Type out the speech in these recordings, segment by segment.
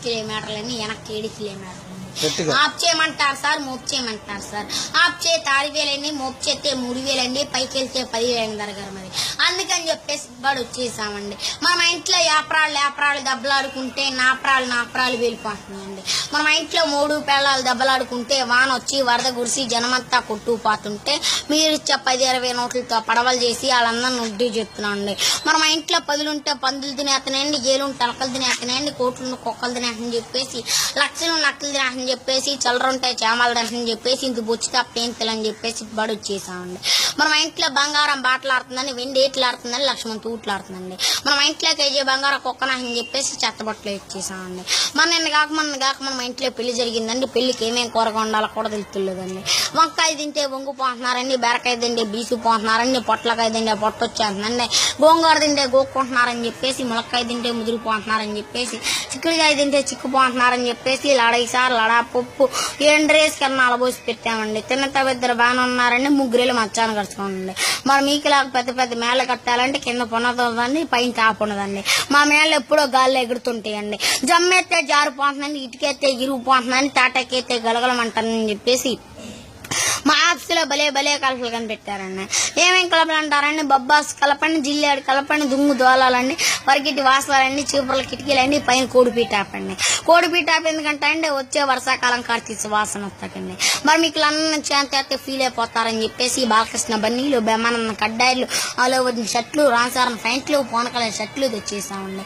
ఎడికిలే మ్యాటర్లని వెనక్కి ఎడికిలే మ్యాటర్లని ఆప్ చేయమంటారు సార్, మోపు చేయమంటారు సార్. ఆప్ చేస్తే 6,000 మోపు చేస్తే 3,000 పైకి వెళ్తే 10,000 దరగారు మరి. అందుకని చెప్పేసి బడి వచ్చేసామండి. మన ఇంట్లో యాప్రాళ్ళు దెబ్బలాడుకుంటే నాప్రాలు వెళ్ళిపోతుందండి. మన ఇంట్లో 3 పిల్లలు దెబ్బలాడుకుంటే వాన వచ్చి వరద గురిసి జనమంతా కొట్టుకుపోతుంటే మీరు ఇచ్చే 10-20 నోట్లతో పడవలు చేసి వాళ్ళందరినీ నొడ్డి చెప్తున్నాండి. మన ఇంట్లో 10 ఉంటే పందులు తినేతనండి, ఏలుంటే తలకలు తినేతనండి, కోట్లు కుక్కలు తినేతని చెప్పేసి, లక్షలు నక్కలు తినేతని చెప్పేసి, చల్లరుంటే చేమలు తినేతని చెప్పేసి, ఇంత బొచ్చి తప్పేంతలని చెప్పేసి బడి వచ్చేసామండి. మన ఇంట్లో బంగారం బాటలాడుతుందని, వెండి ఏట్లాడుతుందని, లక్ష్మణ్ తూట్లాడుతుందండి. మన ఇంట్లో కేజీ బంగారం కుక్కనని చెప్పేసి చెత్తబట్టలు ఇచ్చేసామండి. మన కాక మన ఇంట్లో పెళ్లి జరిగిందండి. పెళ్లికి ఏమేమి కూరగా ఉండాలో కూడా తెలుతులేదండి. వంకాయ తింటే వంగిపోతున్నారండి, బెరకాయ తింటే బీసిపోతున్నారండి, పొట్లకాయ తింటే పొట్టొచ్చేస్తుందండి, గోంగూర తింటే గోక్కుంటున్నారని చెప్పేసి, ములక్కాయ తింటే ముదిరిపోతున్నారని చెప్పేసి, చిక్కుడుకాయ తింటే చిక్కుపోతున్నారని చెప్పేసి, లడైసారు లడా పప్పు ఎండ్రేసి కన్నాలు పోసి పెట్టామండి. తిన్నత ఇద్దరు బాగానే ఉన్నారండి, 3 మచ్చాను కడుచుకోండి. మరి మీకులాగా పెద్ద మేళ్ళ కట్టాలంటే కింద పొన్నదండి, పైన టాప్ ఉండదండి. మా మేళ్ళు ఎప్పుడో గాల్లో ఎగురుతుంటాయండి. జమ్మెత్తే జారిపోతుందండి, ఇటుకెత్తే ఇరిగిపోతుందని, తాటకెత్తే గలగలమంటానని చెప్పేసి మా ఆఫీసులో భలే కలపలు కనిపెట్టారండి. ఏమేమి కలపలు అంటారండి? బొబ్బాస్ కలపండి, జిల్లేడు కలపండి, దుమ్ము దోలాలండి, వరకిటి వాసాలండి, చీపుర్ల కిటికీలండి, పైన కోడిపీటాపండి. కోడిపీటాపు ఎందుకంటే అండి వచ్చే వర్షాకాలం కార్తీక వాసన వస్తాకండి. మరి మీకు అన్న చేస్తే ఫీల్ అయిపోతారని చెప్పేసి బాలకృష్ణ బన్నీలు, బెమ్మానన్న కడ్డాయిలు, ఆలో వచ్చిన షర్ట్లు, రాంసారం ప్యాంట్లు, పోనకల షర్ట్లు తెచ్చేసామండి.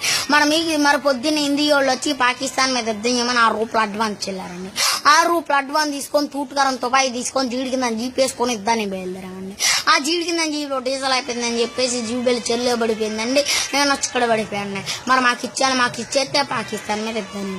మరి పొద్దున్న హిందీ వాళ్ళు వచ్చి పాకిస్తాన్ మీద యుద్ధం చేయమని 6 రూపాయలు అడ్వాన్స్ చెల్లారండి. 6 రూపాయలు అడ్వాన్స్ తీసుకొని తూటుకారం తుపాయి తీసుకొని జీడి కింద జీపేసుకొని ఇద్దాన్ని బయలుదేరామండి. ఆ జీడి కింద జీబులో డీజిల్ అయిపోయిందని చెప్పేసి జీబులు చెల్లు పడిపోయిందండి. నేను వచ్చి ఇక్కడ పడిపోయాను. మరి మాకు ఇచ్చేస్తే పాకిస్తాన్ మీద ఇద్దాన్ని